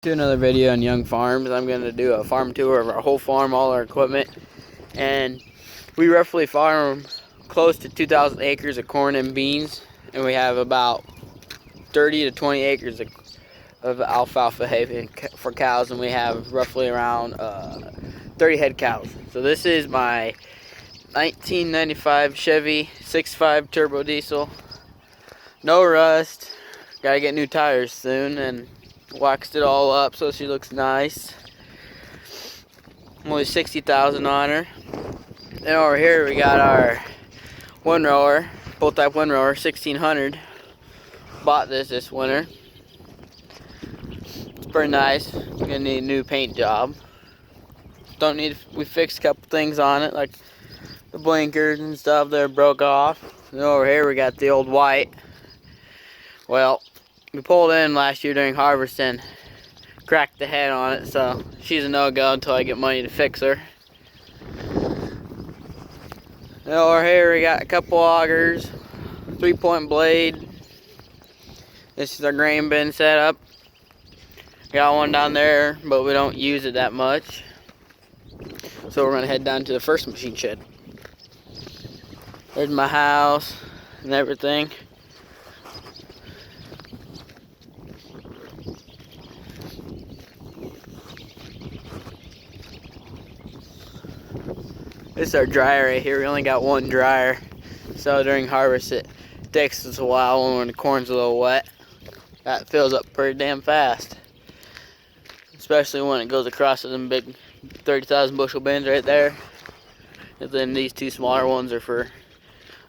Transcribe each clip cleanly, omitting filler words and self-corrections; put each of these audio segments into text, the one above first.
To another video on Young Farms. I'm going to do a farm tour of our whole farm, all our equipment, and we roughly farm close to 2,000 acres of corn and beans, and we have about 30 to 20 acres of alfalfa hay for cows, and we have roughly around 30 head cows. So this is my 1995 Chevy 6.5 turbo diesel. No rust. Gotta get new tires soon, and waxed it all up so she looks nice. Only 60,000 on her. Then over here we got our windrower, pull-type windrower, 1600. Bought this winter. It's pretty nice. Gonna need a new paint job. We fixed a couple things on it, like the blinkers and stuff that broke off. Then over here we got the old white. Well, we pulled in last year during harvest and cracked the head on it, so she's a no-go until I get money to fix her. And over here we got a couple augers, 3-point blade. This is our grain bin setup. Got one down there, but we don't use it that much. So we're gonna head down to the first machine shed. There's my house and everything. This is our dryer right here. We only got one dryer, so during harvest it takes us a while when the corn's a little wet. That fills up pretty damn fast, especially when it goes across to them big 30,000 bushel bins right there. And then these two smaller ones are for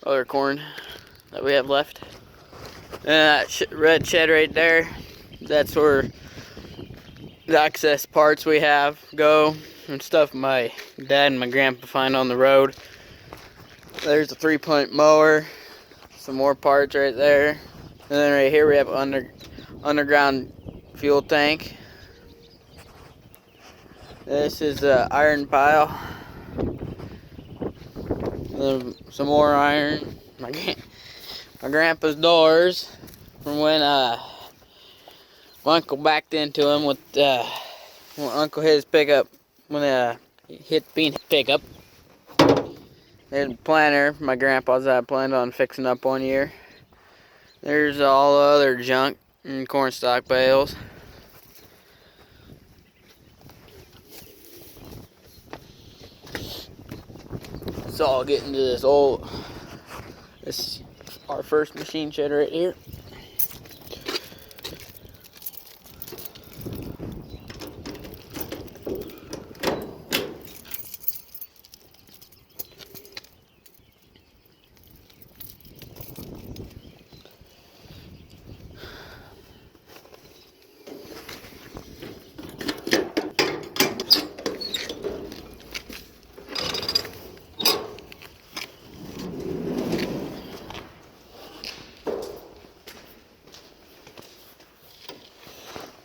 other corn that we have left. And that red shed right there, that's where the excess parts we have go, and stuff my dad and my grandpa find on the road. There's a 3-point mower, some more parts right there, and then right here we have an underground fuel tank. This is the iron pile. Some more iron. My grandpa's doors from when my uncle backed into him with when Uncle hit his pickup, when he hit bean pickup. There's a planter my grandpa's that I planned on fixing up one year. There's all the other junk and corn stalk bales. So I'll get into this this our first machine shed right here.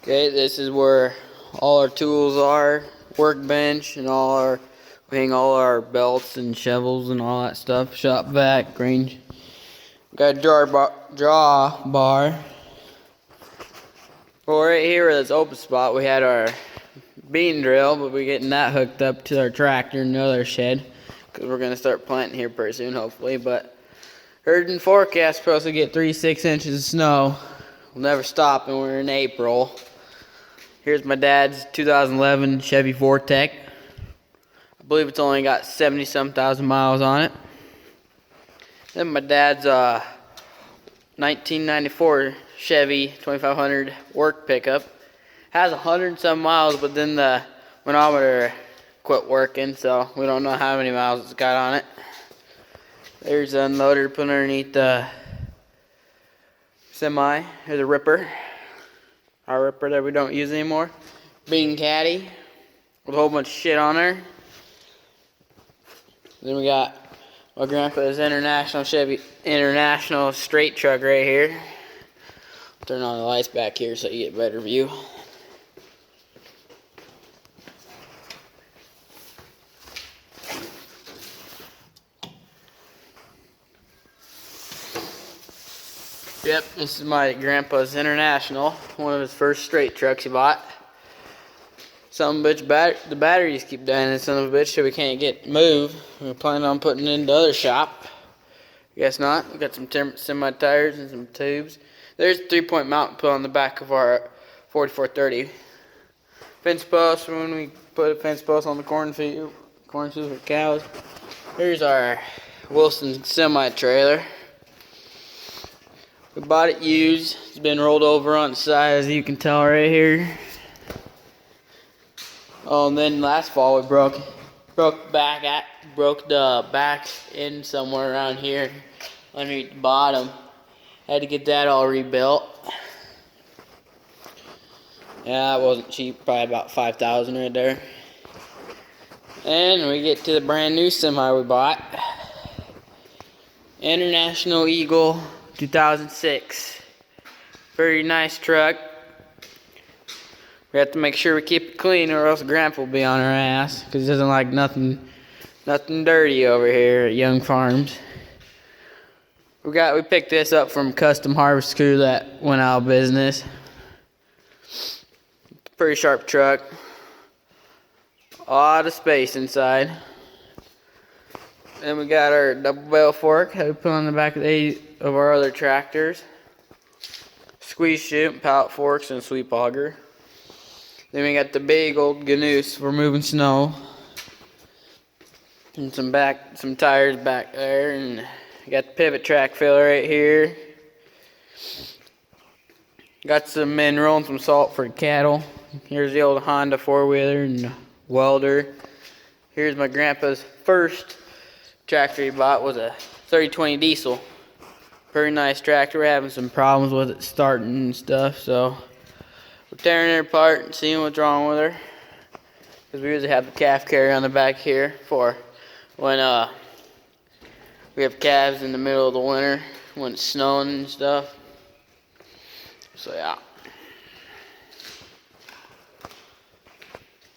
Okay, this is where all our tools are, workbench, and we hang all our belts and shovels and all that stuff. Shop vac, grain. Got a draw bar. Well, right here where this open spot, we had our bean drill, but we're getting that hooked up to our tractor in another shed, because we're gonna start planting here pretty soon, hopefully. But heard in forecast supposed to get 3 to 6 inches of snow. We'll never stop, and we're in April. Here's my dad's 2011 Chevy Vortec. I believe it's only got 70-some thousand miles on it. Then my dad's 1994 Chevy 2500 work pickup. Has 100-some miles, but then the manometer quit working, so we don't know how many miles it's got on it. There's the unloader put underneath the semi. There's a ripper. Our ripper that we don't use anymore. Bean caddy with a whole bunch of shit on there. Then we got my grandpa's International straight truck right here. Turn on the lights back here so you get a better view. Yep, this is my grandpa's International, one of his first straight trucks he bought. Son of a bitch, the batteries keep dying, and son of a bitch, so we can't get moved. We're planning on putting it in the other shop. Guess not. We got some semi tires and some tubes. There's a 3-point mount put on the back of our 4430 fence post. When we put a fence post on the cornfield with cows. Here's our Wilson semi trailer. We bought it used. It's been rolled over on the side, as you can tell right here. Oh, and then last fall we broke the back end somewhere around here underneath the bottom. Had to get that all rebuilt. Yeah, it wasn't cheap, probably about $5,000 right there. And we get to the brand new semi we bought. International Eagle 2006. Very nice truck. We have to make sure we keep it clean, or else Grandpa will be on our ass, because he doesn't like nothing dirty over here at Young Farms. We picked this up from Custom Harvest Crew that went out of business. Pretty sharp truck. A lot of space inside. Then we got our double bell fork that we put on the back of our other tractors. Squeeze chute, pallet forks, and sweep auger. Then we got the big old Ganoose for moving snow. And some tires back there, and we got the pivot track filler right here. Got some mineral and some salt for the cattle. Here's the old Honda 4-wheeler and welder. Here's my grandpa's first tractor he bought, was a 3020 diesel. Pretty nice tractor. We're having some problems with it starting and stuff, so we're tearing it apart and seeing what's wrong with her. Because we usually have the calf carrier on the back here for when we have calves in the middle of the winter when it's snowing and stuff. So yeah.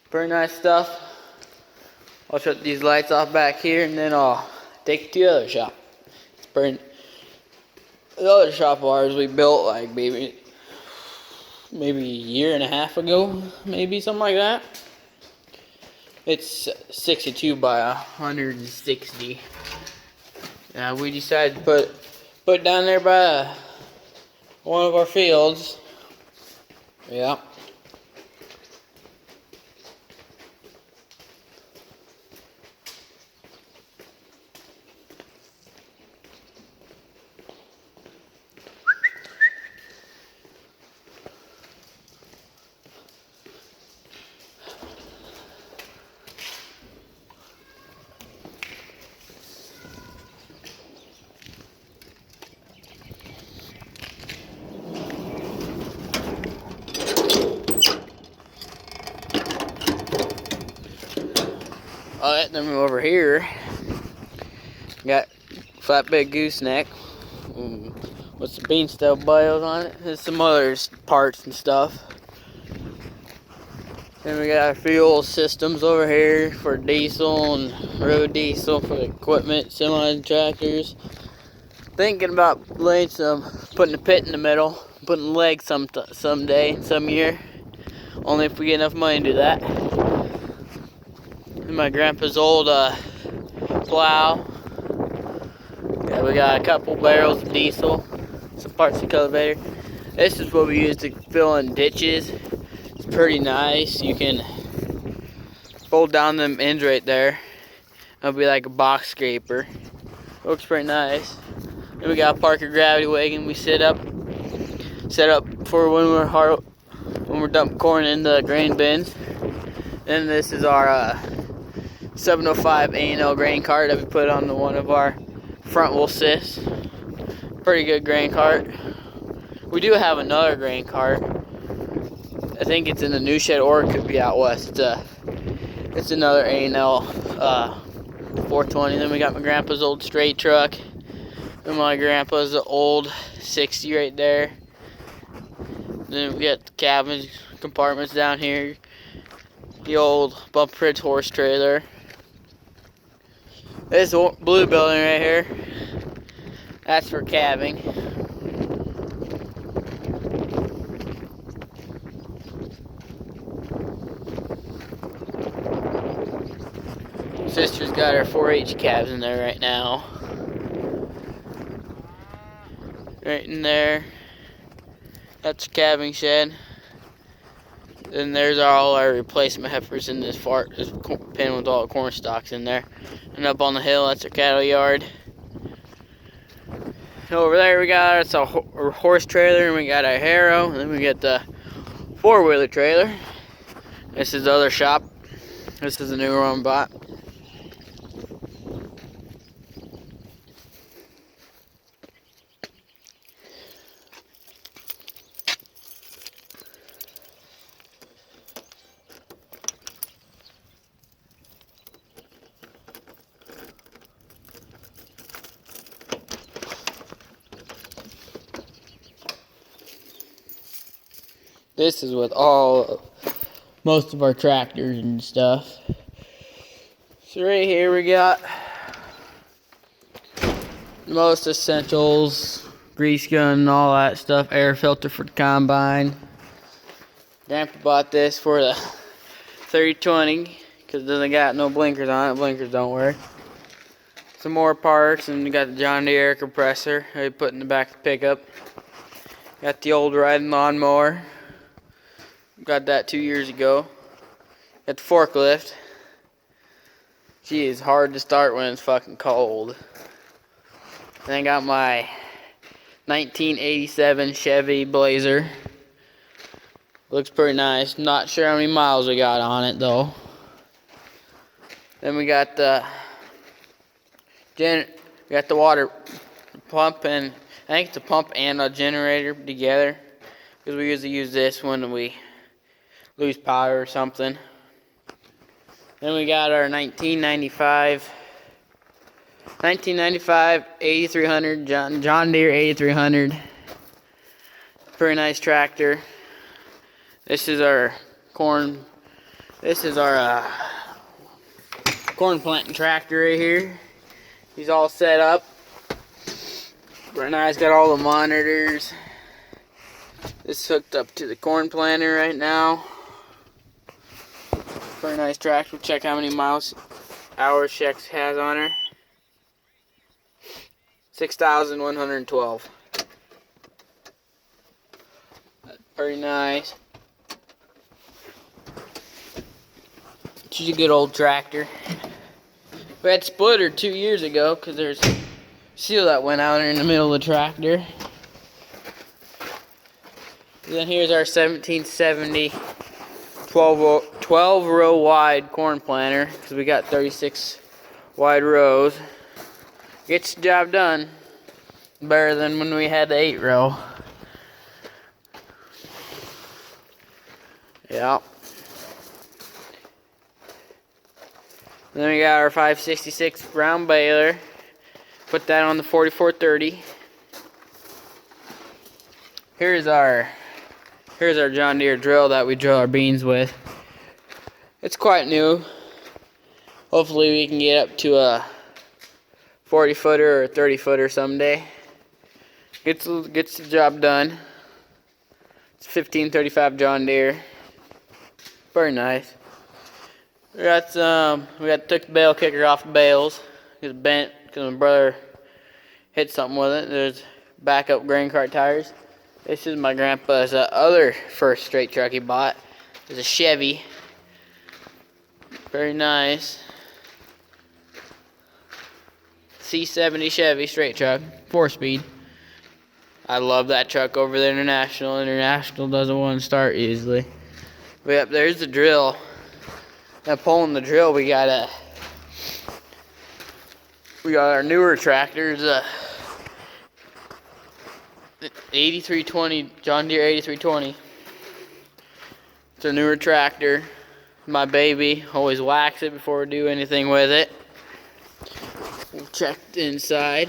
Pretty nice stuff. I'll shut these lights off back here, and then I'll take it to the other shop. The other shop of ours we built like maybe a year and a half ago, maybe something like that. It's 62 by 160. We decided to put it down there by one of our fields. Yeah. Alright, then we're over here. Got flatbed gooseneck with some bean stub bios on it. There's some other parts and stuff. Then we got our fuel systems over here for diesel and road diesel for the equipment, semi and tractors. Thinking about putting a pit in the middle, putting legs someday, some year. Only if we get enough money to do that. And my grandpa's old plow. Yeah, we got a couple barrels of diesel, some parts of the cultivator. This is what we use to fill in ditches. It's pretty nice. You can fold down them ends right there. It'll be like a box scraper. Looks pretty nice. Then we got a Parker gravity wagon we set up for when we're dumping corn in the grain bins. Then this is our 705 A&L grain cart that we put on one of our front wheel sys. Pretty good grain cart. We do have another grain cart. I think it's in the new shed, or it could be out west. It's another A&L 420. Then we got my grandpa's old straight truck. And my grandpa's old 60 right there. Then we got the cabin compartments down here. The old bump bridge horse trailer. This blue building right here, that's for calving. Sister's got her 4-H calves in there right now. Right in there. That's the calving shed. Then there's all our replacement heifers in this pen with all the corn stalks in there. And up on the hill, that's our cattle yard. And over there we got it's a horse trailer, and we got a harrow, and then we got the 4-wheeler trailer. This is the other shop. This is the new one bought. This is with most of our tractors and stuff. So right here we got most essentials, grease gun and all that stuff, air filter for the combine. Grandpa bought this for the 3020 because it doesn't got no blinkers on it. Blinkers don't work. Some more parts, and we got the John Deere air compressor we put in the back of the pickup. Got the old riding lawnmower. Got that 2 years ago. Got the forklift. Gee, it's hard to start when it's fucking cold. Then I got my 1987 Chevy Blazer. Looks pretty nice. Not sure how many miles we got on it though. Then we got the water pump, and I think it's a pump and a generator together, because we usually use this when we lose power or something. Then we got our 1995 8300 John Deere 8300. Pretty nice tractor. This is our corn. This is our corn planting tractor right here. He's all set up. Pretty nice. Got all the monitors. This is hooked up to the corn planter right now. Pretty nice tractor. Check how many hours she has on her. 6,112. Pretty nice. She's a good old tractor. We had to split her 2 years ago because there's a seal that went out in the middle of the tractor. And then here's our 1770 12 row wide corn planter, because we got 36 wide rows. Gets the job done. Better than when we had the 8 row. Yeah. Then we got our 566 round baler. Put that on the 4430. Here's our John Deere drill that we drill our beans with. It's quite new. Hopefully we can get up to a 40-footer or 30-footer someday. Gets the job done. It's 1535 John Deere. Very nice. We got took the bale kicker off the bales. It's bent because my brother hit something with it. There's backup grain cart tires. This is my grandpa's other first straight truck he bought. It's a Chevy. Very nice. C70 Chevy straight truck, 4-speed. I love that truck over the International. International doesn't want to start easily. But yep, there's the drill. Now pulling the drill, we got our newer tractors. 8320 John Deere 8320. It's a newer tractor. My baby. Always wax it before we do anything with it. We'll check the inside.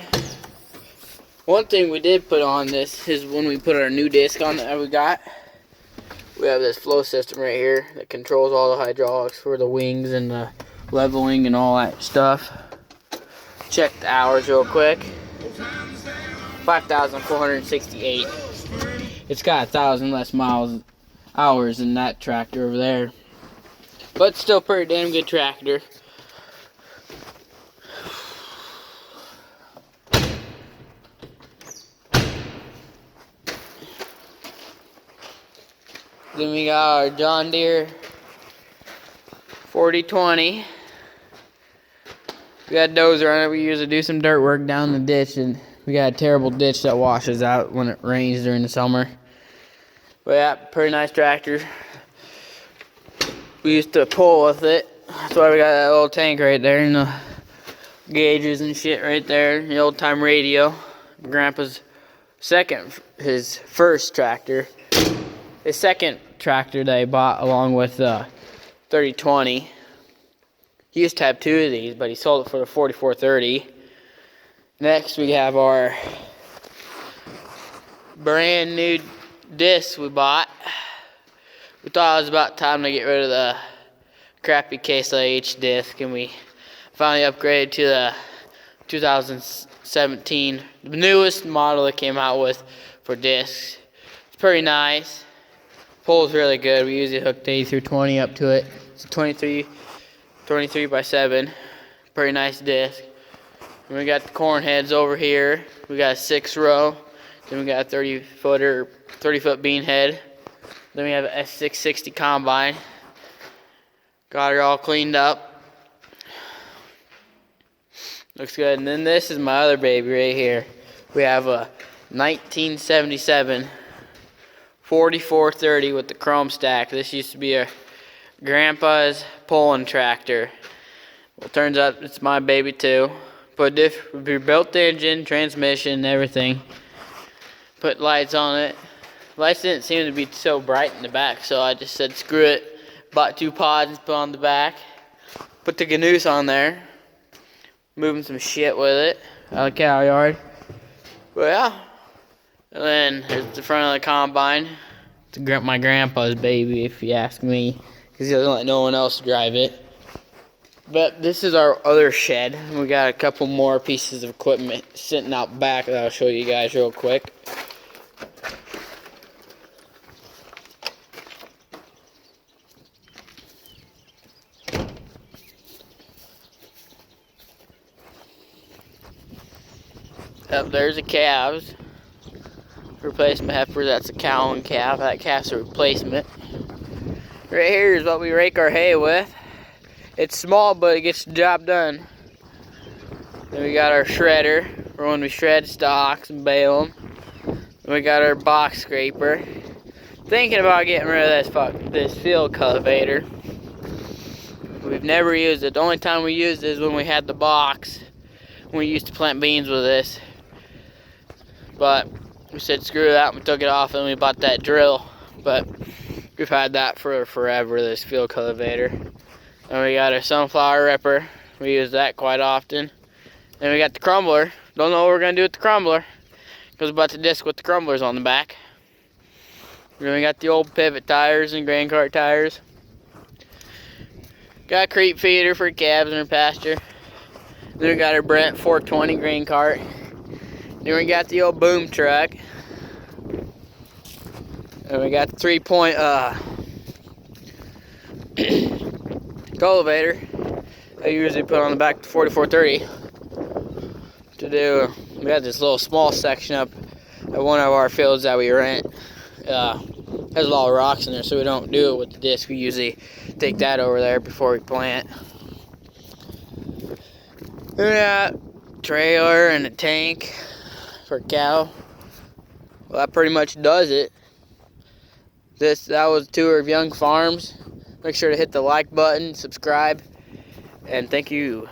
One thing we did put on this is when we put our new disc on that we have this flow system right here that controls all the hydraulics for the wings and the leveling and all that stuff. Check the hours real quick. 5,468. It's got 1,000 less hours than that tractor over there, but still pretty damn good tractor. Then we got our John Deere 4020. We got a dozer on it. We usually do some dirt work down the ditch, and we got a terrible ditch that washes out when it rains during the summer. But yeah, pretty nice tractor. We used to pull with it. That's why we got that little tank right there and the gauges and shit right there. The old time radio. Grandpa's his first tractor. His second tractor that he bought along with the 3020. He used to have two of these, but he sold it for the 4430. Next we have our brand new disc we bought. We thought it was about time to get rid of the crappy Case IH disc, and we finally upgraded to the 2017, the newest model that came out with for discs. It's pretty nice. Pulls really good. We usually hook the 80 through 20 up to it. It's a 23 by 7. Pretty nice disc. And we got the corn heads over here. We got a 6-row. Then we got a 30-foot bean head. Then we have a S660 combine. Got her all cleaned up. Looks good. And then this is my other baby right here. We have a 1977 4430 with the chrome stack. This used to be a grandpa's pulling tractor. Well, turns out it's my baby too. We built the engine, transmission, everything. Put lights on it. Lights didn't seem to be so bright in the back, so I just said screw it. Bought 2 pods, put on the back. Put the Gnus on there. Moving some shit with it out of the cow yard. But yeah. And then there's the front of the combine. It's my grandpa's baby, if you ask me, because he doesn't let no one else drive it. But this is our other shed. We got a couple more pieces of equipment sitting out back that I'll show you guys real quick. Up there's the calves. Replacement heifer, that's a cow and calf. That calf's a replacement. Right here is what we rake our hay with. It's small, but it gets the job done. Then we got our shredder for when we shred stalks and bale them. Then we got our box scraper. Thinking about getting rid of this field cultivator. We've never used it. The only time we used it is when we had the box. We used to plant beans with this. But we said screw that, and we took it off, and we bought that drill. But we've had that for forever, this field cultivator. And we got our sunflower ripper. We use that quite often. Then we got the crumbler. Don't know what we're going to do with the crumbler, because we bought the disc with the crumblers on the back. Then we got the old pivot tires and grain cart tires. Got a creep feeder for calves in our pasture. Then we got our Brent 420 grain cart. Then we got the old boom truck. And we got the 3-point cultivator I usually put on the back of the 4430 to do. We got this little small section up at one of our fields that we rent. Has a lot of rocks in there, so we don't do it with the disc. We usually take that over there before we plant. Then we got a trailer and a tank for a cow. Well, that pretty much does it. That was a tour of Young Farms. Make sure to hit the like button, subscribe, and thank you.